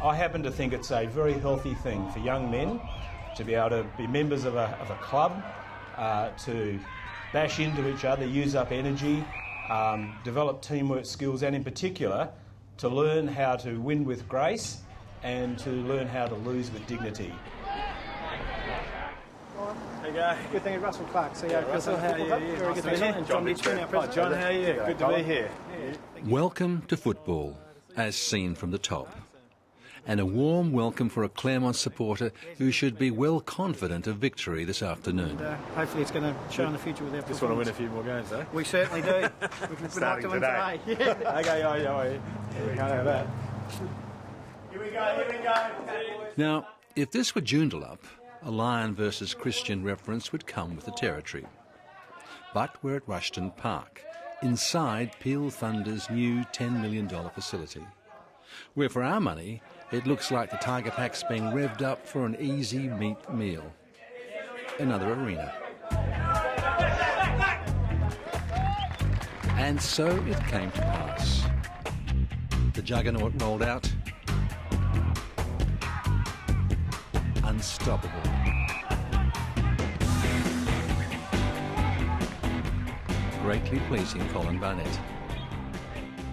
I happen to think it's a very healthy thing for young men to be able to be members of a club, to bash into each other, use up energy, develop teamwork skills, and in particular to learn how to win with grace and to learn how to lose with dignity. There you go. Good thing, Russell Clark. So, Russell, how are you? Very good to be here. John Ditchburn, our president. John, how are you? Good to be here. Welcome to football, as seen from the top. And a warm welcome for a Claremont supporter who should be well confident of victory this afternoon. Hopefully it's going to show in the future with their performance. Just want to win a few more games, eh? We certainly do. We'd like to win today. Yeah. Okay, we can't have that. Here we go. Now, if this were Joondalup, a Lion versus Christian reference would come with the territory. But we're at Rushton Park, inside Peel Thunder's new $10 million facility, where for our money it looks like the Tiger Pack's being revved up for an easy meat meal. Another arena. And so it came to pass. The juggernaut rolled out. Unstoppable. Greatly pleasing Colin Barnet.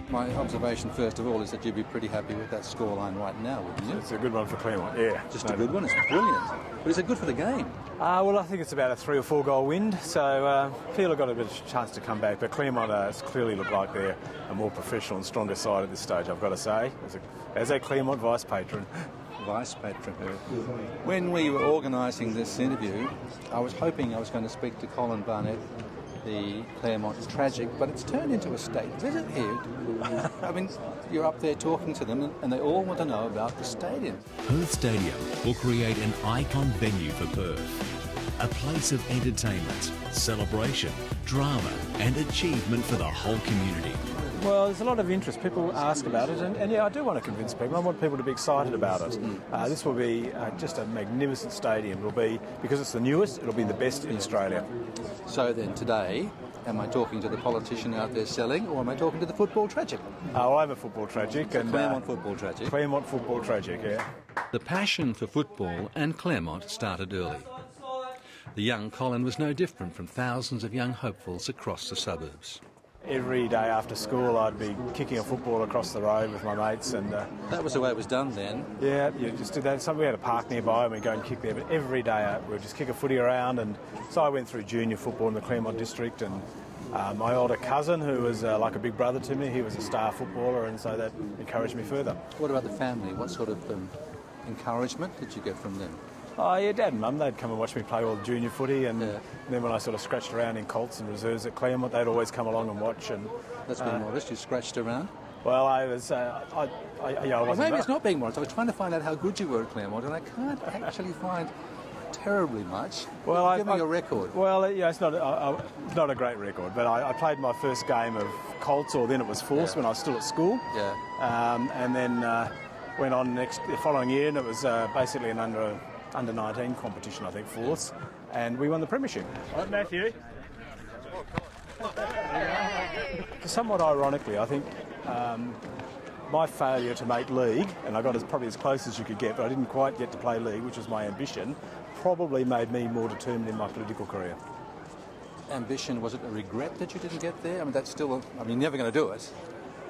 My observation, first of all, is that you'd be pretty happy with that scoreline right now, wouldn't you? It's a good one for Claremont, yeah. Just a good one, it's brilliant. But is it good for the game? Well, I think it's about a 3 or 4 goal win, so Peel have got a bit of a chance to come back, but Claremont clearly look like they're a more professional and stronger side at this stage, I've got to say, as a Claremont vice patron. Vice patron. When we were organising this interview, I was hoping I was going to speak to Colin Barnet, the Claremont tragic, but it's turned into a state visit here. I mean, you're up there talking to them and they all want to know about the stadium. Perth Stadium will create an icon venue for Perth. A place of entertainment, celebration, drama and achievement for the whole community. Well, there's a lot of interest. People ask about it, and yeah, I do want to convince people. I want people to be excited about it. This will be just a magnificent stadium. It'll be, because it's the newest, it'll be the best in Australia. So then today, am I talking to the politician out there selling, or am I talking to the football tragic? I'm a football tragic. And Claremont football tragic. Claremont football tragic, yeah. The passion for football and Claremont started early. The young Colin was no different from thousands of young hopefuls across the suburbs. Every day after school I'd be kicking a football across the road with my mates, and that was the way it was done then. Yeah, you just did that. We had a park nearby and we'd go and kick there, but every day we'd just kick a footy around. And so I went through junior football in the Claremont district, and my older cousin, who was like a big brother to me, he was a star footballer, and so that encouraged me further. What about the family? What sort of encouragement did you get from them? Oh yeah, Dad and Mum, they'd come and watch me play all the junior footy, and then when I sort of scratched around in Colts and reserves at Claremont, they'd always come along and watch. And that's being modest. You scratched around. Well, I was. I wasn't. Maybe it's not being modest. I was trying to find out how good you were at Claremont, and I can't actually find terribly much. Well, give me a record. Well, yeah, it's not a great record, but I played my first game of Colts, or then it was Force when I was still at school. Yeah. And then went on the following year, and it was basically an under 19 competition, I think, Force, and we won the premiership. Right, Matthew. Somewhat ironically, I think my failure to make league, and I got probably as close as you could get, but I didn't quite get to play league, which was my ambition, probably made me more determined in my political career. Ambition, was it a regret that you didn't get there? I mean, that's still, you're never going to do it.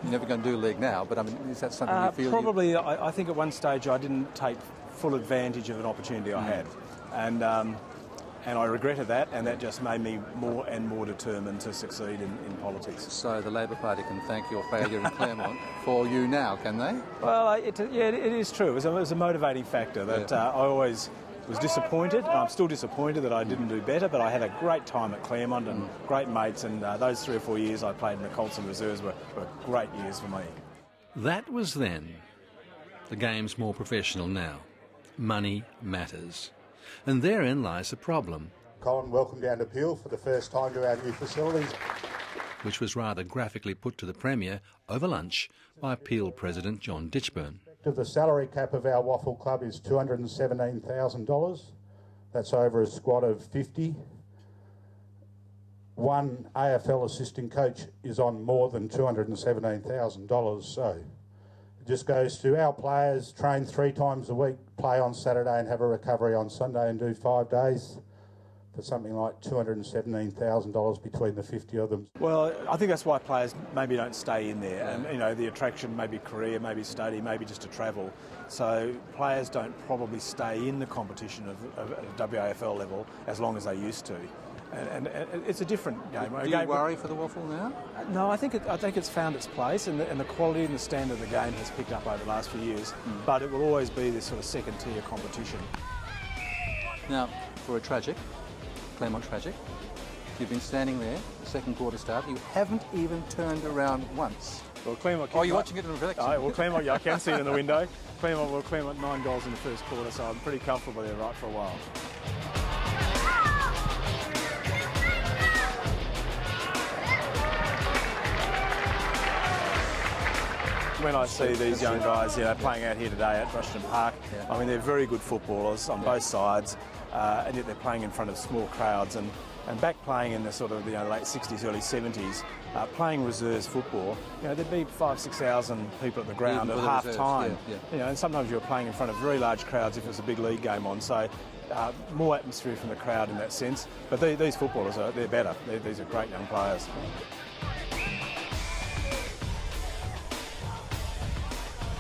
You're never going to do league now, but I mean, is that something you feel? Probably, I think at one stage I didn't take full advantage of an opportunity I had, and I regretted that, and that just made me more and more determined to succeed in politics. So the Labor Party can thank your failure in Claremont for you now, can they? Well, it is true. It was a motivating factor that I always was disappointed, and I'm still disappointed that I didn't do better, but I had a great time at Claremont and great mates, and those 3 or 4 years I played in the Colts and Reserves were great years for me. That was then. The game's more professional now. Money matters. And therein lies the problem. Colin, welcome down to Peel for the first time to our new facilities. Which was rather graphically put to the Premier over lunch by Peel President John Ditchburn. The salary cap of our WAFL club is $217,000. That's over a squad of 50. One AFL assistant coach is on more than $217,000, so It just goes to our players train 3 times a week, play on Saturday and have a recovery on Sunday and do 5 days for something like $217,000 between the 50 of them. Well, I think that's why players maybe don't stay in there, and you know, the attraction may be career, maybe study, maybe just to travel. So players don't probably stay in the competition of WAFL level as long as they used to. And it's a different game. Do you worry for the WAFL now? No, I think it's found its place, and the quality and the standard of the game has picked up over the last few years. But it will always be this sort of second-tier competition. Now, for a tragic, Claremont tragic, you've been standing there, the second quarter start, you haven't even turned around once. Well, Claremont. Oh, you're watching it in reflection. Oh, well, Claremont, yeah, I can see it in the window. Claremont 9 goals in the first quarter, so I'm pretty comfortable there right for a while. When I see these young guys, you know, playing out here today at Rushden Park, I mean, they're very good footballers on both sides, and yet they're playing in front of small crowds. And back playing in the sort of late 60s, early 70s, playing reserves football, you know, there'd be 5,000-6,000 people at the ground at half time. You know, and sometimes you're playing in front of very large crowds if it's a big league game on. So more atmosphere from the crowd in that sense. But these footballers they're better. These are great young players.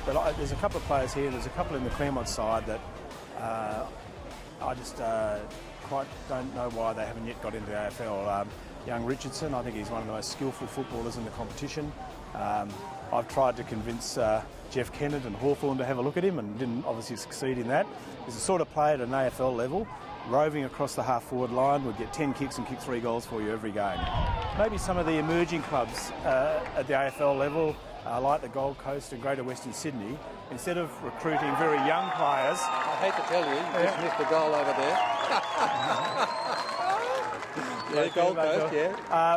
But there's a couple of players here, there's a couple in the Claremont side that I just quite don't know why they haven't yet got into the AFL. Young Richardson, I think he's one of the most skillful footballers in the competition. I've tried to convince Jeff Kennett and Hawthorn to have a look at him and didn't obviously succeed in that. He's the sort of player at an AFL level, roving across the half-forward line, would get 10 kicks and kick 3 goals for you every game. Maybe some of the emerging clubs at the AFL level, like the Gold Coast and Greater Western Sydney, instead of recruiting very young players... I hate to tell you, you just missed the goal over there. Gold Coast,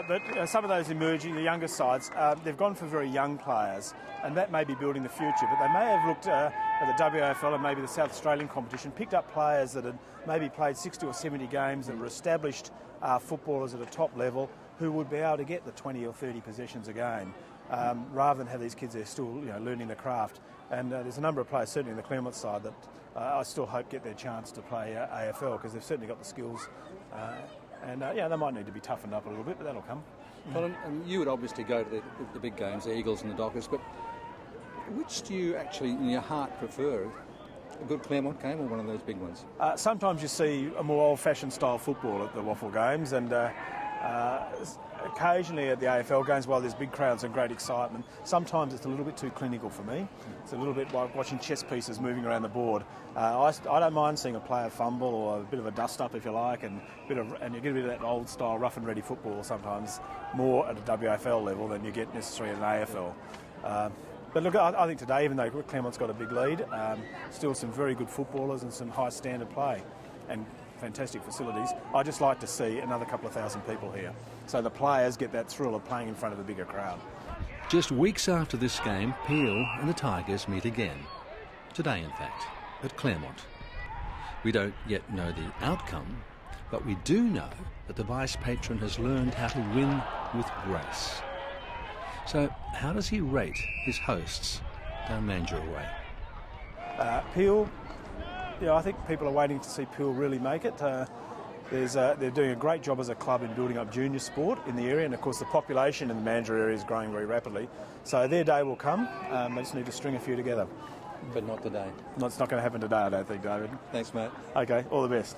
but some of those emerging, the younger sides, they've gone for very young players, and that may be building the future, but they may have looked at the WAFL and maybe the South Australian competition, picked up players that had maybe played 60 or 70 games that were established footballers at a top level who would be able to get the 20 or 30 possessions a game. Rather than have these kids there still, you know, learning the craft. And there's a number of players, certainly in the Claremont side, that I still hope get their chance to play AFL because they've certainly got the skills. Yeah, they might need to be toughened up a little bit, but that'll come. Colin, you would obviously go to the big games, the Eagles and the Dockers, but which do you actually, in your heart, prefer? A good Claremont game or one of those big ones? Sometimes you see a more old-fashioned style football at the WAFL games, and occasionally at the AFL games, while there's big crowds and great excitement, sometimes it's a little bit too clinical for me. It's a little bit like watching chess pieces moving around the board. I don't mind seeing a player fumble or a bit of a dust-up, if you like, and you get a bit of that old-style rough-and-ready football sometimes more at a WAFL level than you get necessarily at an AFL. But look, I think today, even though Claremont's got a big lead, still some very good footballers and some high-standard play. And fantastic facilities. I just like to see another couple of thousand people here, so the players get that thrill of playing in front of a bigger crowd. Just weeks after this game, Peel and the Tigers meet again. Today, in fact, at Claremont. We don't yet know the outcome, but we do know that the vice-patron has learned how to win with grace. So, how does he rate his hosts down Mandurah way? Peel, I think people are waiting to see Peel really make it. They're doing a great job as a club in building up junior sport in the area, and of course the population in the Mandurah area is growing very rapidly. So their day will come. They just need to string a few together. But not today. No, it's not going to happen today, I don't think, David. Thanks, mate. Okay, all the best.